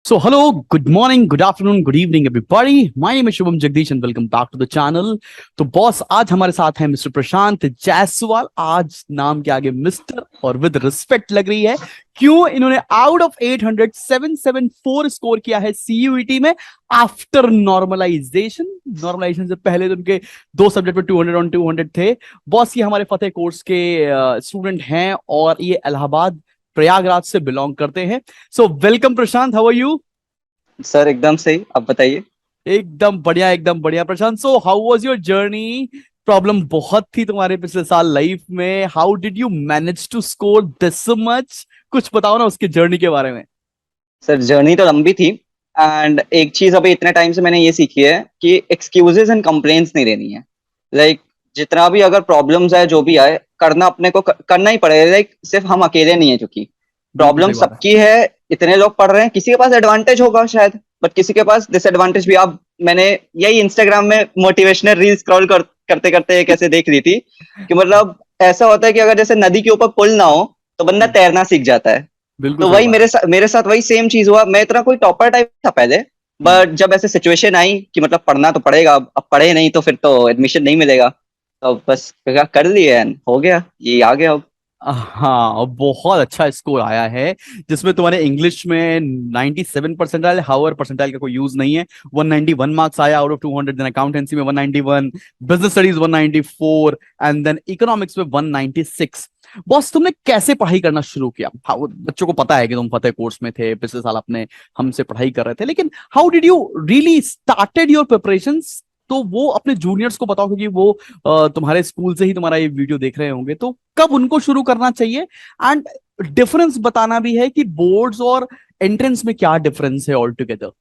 So, hello, good morning, good afternoon, good evening, everybody. My name is Shubham Jagdish and welcome back to the channel. तो boss आज हमारे साथ हैं mister प्रशांत जायसवाल। आज नाम के आगे मिस्टर और विद रिस्पेक्ट लग रही है। क्यों? इन्होंने आउट ऑफ 800 774 स्कोर किया है सीयूईटी में आफ्टर नॉर्मलाइजेशन। नॉर्मलाइजेशन से पहले तो उनके दो सब्जेक्ट में 200 ऑन 200 थे। बॉस ये हमारे फतेह कोर्स के स्टूडेंट हैं और ये इलाहाबाद प्रयागराज से बिलोंग करते हैं। So welcome Prashant, how are you? Sir एकदम सही, आप बताइए। एकदम बढ़िया, एकदम बढ़िया Prashant. So how was your journey? Problem बहुत थी तुम्हारे पिछले साल लाइफ में। How did you manage to score this much? कुछ बताओ ना उसके जर्नी के बारे में। सर जर्नी तो लंबी थी एंड एक चीज अभी इतने टाइम से मैंने ये सीखी है कि एक्सक्यूजेस एंड कंप्लेंट्स नहीं लेनी है। लाइक जितना भी अगर प्रॉब्लम्स आए, जो भी आए, करना अपने को करना ही पड़ेगा। लाइक सिर्फ हम अकेले नहीं है, क्योंकि बिल्कुल प्रॉब्लम सही बात है। सबकी है। इतने लोग पढ़ रहे हैं, किसी के पास एडवांटेज होगा शायद, बट किसी के पास डिसएडवांटेज भी। आप मैंने यही इंस्टाग्राम में मोटिवेशनल रील स्क्रॉल करते करते एक ऐसे देख ली थी कि मतलब ऐसा होता है कि अगर जैसे नदी के ऊपर पुल ना हो तो बंदा तैरना सीख जाता है। बिल्कुल तो सही वही बात मेरे साथ वही सेम चीज हुआ। मैं इतना कोई टॉपर टाइप था पहले, है। बट जब ऐसे सिचुएशन आई कि मतलब पढ़ना तो पड़ेगा, अब पढ़े नहीं तो फिर तो एडमिशन नहीं मिलेगा, तो बस कर लिए and हो गया, ये आ गया अब। हाँ, बहुत अच्छा स्कोर आया है जिसमें तुम्हारे इंग्लिश में 97 परसेंटाइल, हावर परसेंटाइल का कोई यूज नहीं है। 191 मार्क्स आया आउट ऑफ 200। देन अकाउंटेंसी में 191, business studies 194 and then economics में 196। बॉस तुमने कैसे पढ़ाई करना शुरू किया? बच्चों को पता है कि तुम फतेह कोर्स में थे, पिछले साल अपने हमसे पढ़ाई कर रहे थे, लेकिन how did you really started your preparations? तो वो अपने जूनियर्स को बताओ, क्योंकि वो तुम्हारे स्कूल से ही तुम्हारा ये वीडियो देख रहे होंगे, तो कब उनको शुरू करना चाहिए? एंड डिफरेंस बताना भी है कि बोर्ड्स और एंट्रेंस में क्या डिफरेंस है ऑल टुगेदर।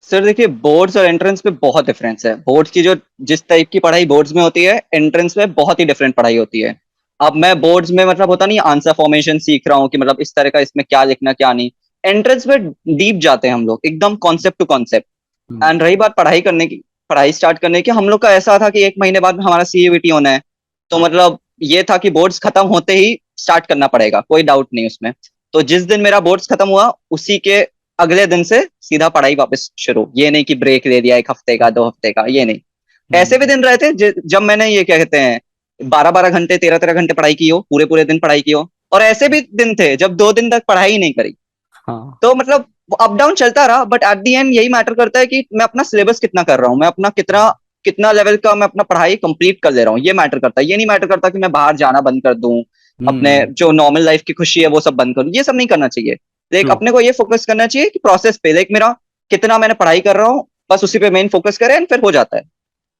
सर देखिए, बोर्ड्स और एंट्रेंस में बहुत डिफरेंस है। बोर्ड्स की जो जिस टाइप की पढ़ाई बोर्ड्स में होती है, एंट्रेंस में बहुत ही डिफरेंट पढ़ाई होती है। अब मैं बोर्ड्स में मतलब होता नहीं, आंसर फॉर्मेशन सीख रहा हूँ कि मतलब इस तरह का इसमें क्या लिखना क्या नहीं। एंट्रेंस में डीप जाते हैं हम लोग, एकदम कॉन्सेप्ट टू कॉन्सेप्ट। एंड रही बात पढ़ाई करने की, पढ़ाई स्टार्ट करने की, हम लोग का ऐसा था कि एक महीने बाद हमारा सीयूईटी होना है। तो मतलब ये था कि बोर्ड्स खत्म होते ही स्टार्ट करना पड़ेगा, कोई डाउट नहीं उसमें। तो जिस दिन मेरा बोर्ड्स खत्म हुआ उसी के अगले दिन से सीधा पढ़ाई वापस शुरू। ये नहीं कि ब्रेक ले दिया 1 हफ्ते का 2 हफ्ते का, ये नहीं। ऐसे भी दिन रहे थे जब मैंने ये क्या कहते हैं 12 12 घंटे 13 13 घंटे पढ़ाई की हो, पूरे पूरे दिन पढ़ाई की हो। और ऐसे भी दिन थे जब 2 दिन तक पढ़ाई ही नहीं करी। हाँ। तो मतलब अप डाउन चलता रहा, बट एट दी एंड यही मैटर करता है कि मैं अपना सिलेबस कितना कर रहा हूँ, मैं अपना कितना कितना लेवल का मैं अपना पढ़ाई कंप्लीट कर ले रहा हूँ, ये मैटर करता है। ये नहीं मैटर करता कि मैं बाहर जाना बंद कर दूं, अपने हम्म। जो नॉर्मल लाइफ की खुशी है वो सब बंद कर दूं। ये सब नहीं करना चाहिए। Like true. अपने को ये फोकस करना चाहिए कि प्रोसेस पे, लाइक मेरा कितना मैंने पढ़ाई कर रहा हूँ, बस उसी पे मेन फोकस करें एंड फिर हो जाता है।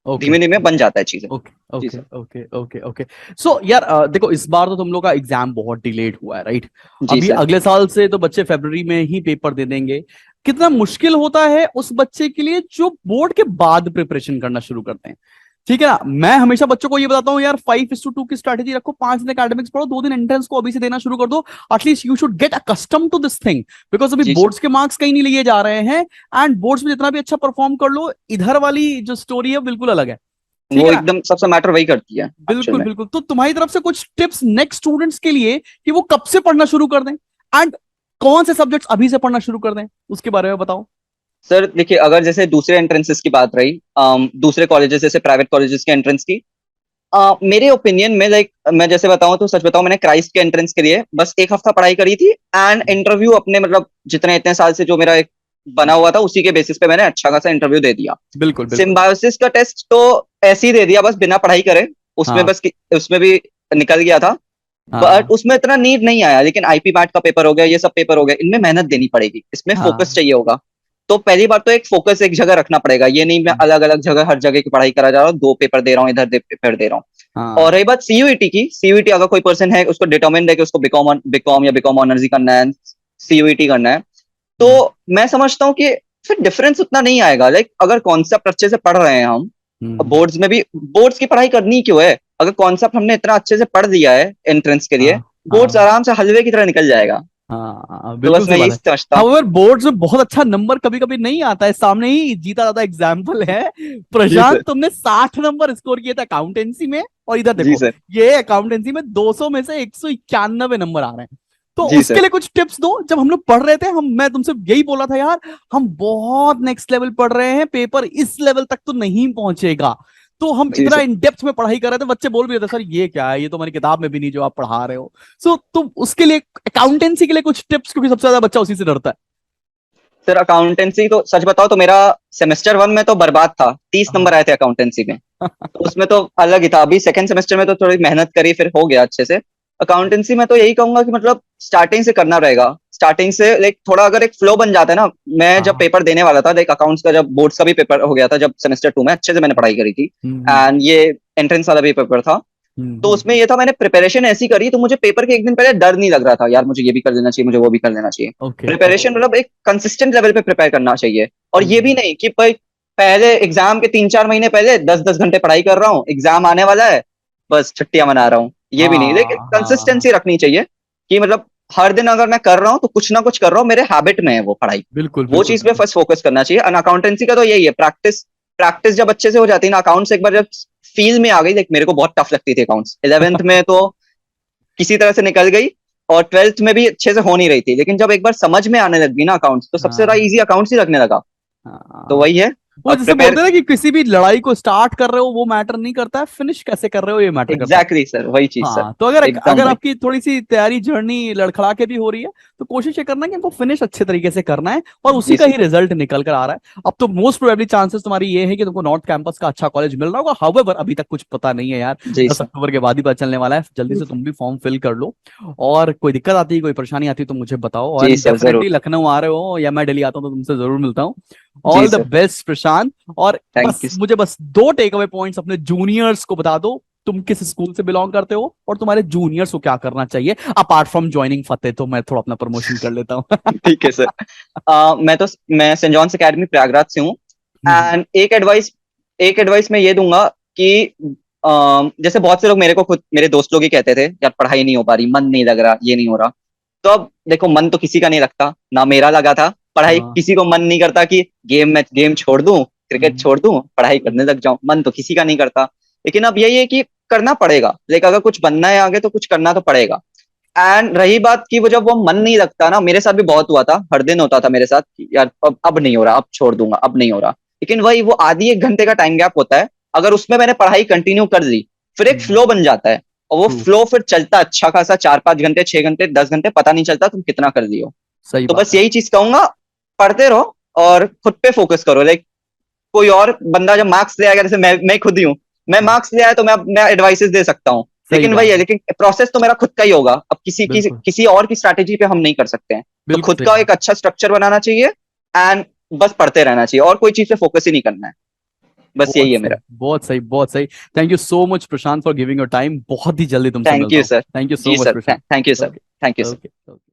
ओके धीमे धीमे बन जाता है चीजें। ओके जी okay sir. Okay okay okay. So यार देखो, इस बार तो तुम लोग का एग्जाम बहुत डिलेड हुआ है, राइट? जी अभी सर। अगले साल से तो बच्चे फरवरी में ही पेपर दे देंगे। कितना मुश्किल होता है उस बच्चे के लिए जो बोर्ड के बाद प्रिपरेशन करना शुरू करते हैं? ठीक है ना, मैं हमेशा बच्चों को ये बताता हूँ यार, 5:2 की स्ट्रैटेजी रखो। 5 दिन एकेडमिक्स पढ़ो, 2 दिन एंट्रेंस को अभी से देना शुरू कर दो। At least you should get accustom to this thing, because अभी जी सर। बोर्ड्स के मार्क्स कहीं नहीं लिए जा रहे हैं। एंड बोर्ड्स में जितना भी अच्छा परफॉर्म कर लो, इधर वाली जो स्टोरी है बिल्कुल अलग है। ठीक वो है ना? एकदम सबसे मैटर वही करती है एक्चुअल बिल्कुल में। बिल्कुल। तो तुम्हारी तरफ से कुछ टिप्स नेक्स्ट स्टूडेंट्स के लिए कि वो कब से पढ़ना शुरू कर दें, एंड कौन से सब्जेक्ट्स अभी से पढ़ना शुरू कर दें, उसके बारे में बताओ। सर देखिए, अगर जैसे दूसरे एंट्रेंसेस की बात रही, दूसरे कॉलेजेस जैसे प्राइवेट कॉलेजेस के एंट्रेंस की, मेरे ओपिनियन में, लाइक मैं जैसे बताऊं तो सच बताऊं, मैंने क्राइस्ट के एंट्रेंस के लिए बस 1 हफ्ता पढ़ाई करी थी। एंड इंटरव्यू अपने मतलब जितने इतने साल से जो मेरा एक बना हुआ था उसी के बेसिस पे मैंने अच्छा खासा इंटरव्यू दे दिया। बिल्कुल बिल्कुल। सिम्बायोसिस का टेस्ट तो ऐसे ही दे दिया, बस बिना पढ़ाई करे। उसमें हाँ बस उसमें भी निकल गया था। बट हाँ उसमें इतना नीड नहीं आया। लेकिन आईपी मैट का पेपर हो गया, ये सब पेपर हो गया, इनमें मेहनत देनी पड़ेगी, इसमें फोकस हाँ। चाहिए होगा। तो पहली बार तो एक फोकस एक जगह रखना पड़ेगा। ये नहीं मैं अलग अलग जगह हर जगह की पढ़ाई करा जा रहा हूँ, 2 पेपर दे रहा हूँ, इधर पेपर दे रहा हूँ। और हाँ। रही बात सीयूईटी की, सीयूईटी अगर कोई पर्सन है उसको डिटरमिन्ड है कि उसको बीकॉम बीकॉम या बीकॉम ऑनर्स ही करना है, सीयूईटी करना है, तो मैं समझता हूँ कि फिर डिफरेंस उतना नहीं आएगा। लाइक अगर कॉन्सेप्ट अच्छे से पढ़ रहे हैं हम, हम्म। बोर्ड्स में भी बोर्ड्स की पढ़ाई करनी क्यों है? अगर कॉन्सेप्ट हमने इतना अच्छे से पढ़ दिया है एंट्रेंस के लिए, हाँ बोर्ड्स हाँ आराम से हलवे की तरह निकल जाएगा। हाँ, तो बिल्कुल बस सही मैं बात यही है। समझता हूँ। हाउएवर बोर्ड्स में बहुत अच्छा नंबर कभी कभी नहीं आता है, सामने ही जीता जाता एग्जाम्पल है। जी सर। प्रशांत, तुमने 60 नंबर स्कोर किए थे अकाउंटेंसी में, और इधर जी देखो, सर। ये अकाउंटेंसी में 200 में से 191 नंबर आ रहे हैं। तो जी उसके सर। लिए कुछ टिप्स दो। जब हम लोग पढ़ रहे थे, हम मैं तुमसे यही बोला था यार, हम बहुत नेक्स्ट लेवल पढ़ रहे हैं, पेपर इस लेवल तक तो नहीं पहुंचेगा। तो हम जी इतना सर। इन डेप्थ में पढ़ाई कर रहे थे, बच्चे बोल भी रहे थे सर ये क्या है, ये तो हमारी किताब में भी नहीं जो आप पढ़ा रहे हो। सो तो उसके लिए अकाउंटेंसी के लिए कुछ टिप्स, क्योंकि सबसे ज्यादा बच्चा उसी से डरता है। सर अकाउंटेंसी तो सच बताओ तो मेरा सेमेस्टर 1 में तो बर्बाद था, 30 नंबर हाँ। आए थे अकाउंटेंसी में। तो उसमें तो अलग ही था। अभी सेकंड सेमेस्टर में तो थोड़ी मेहनत करी, फिर हो गया अच्छे से। अकाउंटेंसी में तो यही कहूंगा कि मतलब स्टार्टिंग से करना रहेगा। स्टार्टिंग से लाइक थोड़ा अगर एक फ्लो बन जाता है ना। मैं जब हाँ। पेपर देने वाला था, लाइक अकाउंट्स का जब बोर्ड्स का भी पेपर हो गया था, जब सेमेस्टर 2 में अच्छे से मैंने पढ़ाई करी थी। हम्म। एंड ये एंट्रेंस वाला भी पेपर था। तो उसमें ये था, मैंने प्रिपरेशन ऐसी करी तो मुझे पेपर के एक दिन पहले डर नहीं लग रहा था यार, मुझे ये भी कर लेना चाहिए, मुझे वो भी कर लेना चाहिए। ओके। प्रिपरेशन मतलब एक कंसिस्टेंट लेवल पे प्रिपेयर करना चाहिए। और ये भी हम्म। नहीं कि भाई पहले एग्जाम के 3-4 महीने पहले 10-10 घंटे पढ़ाई कर रहा हूँ, एग्जाम आने वाला है बस छुट्टियां मना रहा हूँ, ये भी नहीं। लेकिन हाँ हाँ। कंसिस्टेंसी रखनी चाहिए कि मतलब हर दिन अगर मैं कर रहा हूँ तो कुछ ना कुछ कर रहा हूँ, मेरे हैबिट में है वो पढ़ाई। बिल्कुल वो बिल्कुल चीज पे बिल्कुल। फर्स्ट फोकस करना चाहिए। और अकाउंटेंसी का तो यही है, प्रैक्टिस। प्रैक्टिस जब अच्छे से हो जाती है ना अकाउंट्स, एक बार जब फील में आ गई, देख मेरे को बहुत टफ लगती थी अकाउंट्स 11th में तो किसी तरह से निकल गई। और 12th में भी अच्छे से हो नहीं रही थी, लेकिन जब एक बार समझ में आने लगी ना अकाउंट्स, तो सबसे ज्यादा हाँ इजी अकाउंट्स ही लगने लगा। तो हाँ। वही है। वो और जैसे प्रिपेयर। बोलते हैं ना कि किसी भी लड़ाई को स्टार्ट कर रहे हो वो मैटर नहीं करता है, फिनिश कैसे कर रहे हो ये मैटर करता है। एग्जैक्टली सर, वही चीज सर। हाँ, तो अगर एकदम अगर वही। आपकी थोड़ी सी तैयारी जर्नी लड़खड़ा के भी हो रही है, तो कोशिश ये करना है कि हमको फिनिश अच्छे तरीके से करना है, और उसी जी का सर। ही रिजल्ट निकल कर आ रहा है। अब तो मोस्ट प्रोबेबली चांसेस तुम्हारी ये है कि तुमको नॉर्थ कैंपस का अच्छा कॉलेज मिल रहा होगा। हाउएवर अभी तक कुछ पता नहीं है यार, जी 10 अक्टूबर के बाद ही पता चलने वाला है। जल्दी से तुम भी फॉर्म फिल कर लो, और कोई दिक्कत आती है, कोई परेशानी आती है तो मुझे बताओ। और जी सर, डेफिनेटली जरूर। लखनऊ आ रहे हो या मैं दिल्ली आता हूँ तो तुमसे जरूर मिलता हूँ। जी ऑल द सर। बेस्ट प्रशांत। और थैंक बस यू। मुझे बस दो टेक अवे पॉइंट्स अपने जूनियर्स को बता दो, तुम किस स्कूल से बिलोंग करते हो और तुम्हारे जूनियर्स को क्या करना चाहिए अपार्ट फ्रॉम ज्वाइनिंग फतेह। तो मैं थोड़ा अपना प्रमोशन कर लेता हूँ। ठीक है सर। मैं सेंट जॉन्स एकेडमी प्रयागराज से हूँ। एंड एक एडवाइस मैं ये दूंगा कि जैसे बहुत से लोग मेरे को खुद मेरे दोस्त लोग ही कहते थे यार पढ़ाई नहीं हो पा रही, मन नहीं लग रहा, ये नहीं हो रहा। तो अब देखो, मन तो किसी का नहीं लगता ना, मेरा लगा था। पढ़ाई हाँ। किसी को मन नहीं करता कि गेम छोड़ दूं, क्रिकेट छोड़ दूं, पढ़ाई करने लग जाऊं, मन तो किसी का नहीं करता। लेकिन अब यही है कि करना पड़ेगा, लेकिन अगर कुछ बनना है आगे तो कुछ करना तो पड़ेगा। एंड रही बात कि वो जब वो मन नहीं लगता ना, मेरे साथ भी बहुत हुआ था, हर दिन होता था मेरे साथ कि यार अब नहीं हो रहा, अब छोड़ दूंगा, अब नहीं हो रहा। लेकिन वही वो आधी एक घंटे का टाइम गैप होता है, अगर उसमें मैंने पढ़ाई कंटिन्यू कर ली, फिर एक फ्लो बन जाता है। और वो ट्रू। फ्लो फिर चलता अच्छा खासा 4-5 घंटे, 6 घंटे, 10 घंटे, पता नहीं चलता तुम कितना कर दियो। सही तो बात बस है। यही चीज कहूंगा, पढ़ते रहो और खुद पे फोकस करो। लाइक कोई और बंदा जब मार्क्स ले आएगा, जैसे मैं खुद ही हूँ, मैं हाँ, मार्क्स ले आया तो मैं एडवाइसेस दे सकता हूँ। सही लेकिन वही बात है, है। लेकिन प्रोसेस तो मेरा खुद का ही होगा। अब बिल्कुल किसी और की स्ट्रैटेजी पे हम नहीं कर सकते हैं। तो बिल्कुल खुद सही का बात। एक अच्छा स्ट्रक्चर बनाना चाहिए। एंड बस पढ़ते रहना चाहिए, और कोई चीज पे फोकस ही नहीं करना है। बस यही बहुत है सही मेरा। बहुत सही बहुत सही। Thank you so much Prashant for giving your time. बहुत ही जल्दी तुमसे थैंक मिलता यू हूँ। सर। थैंक यू सो जी much sir, Prashant. Thank you sir. Okay. Thank you sir. Okay.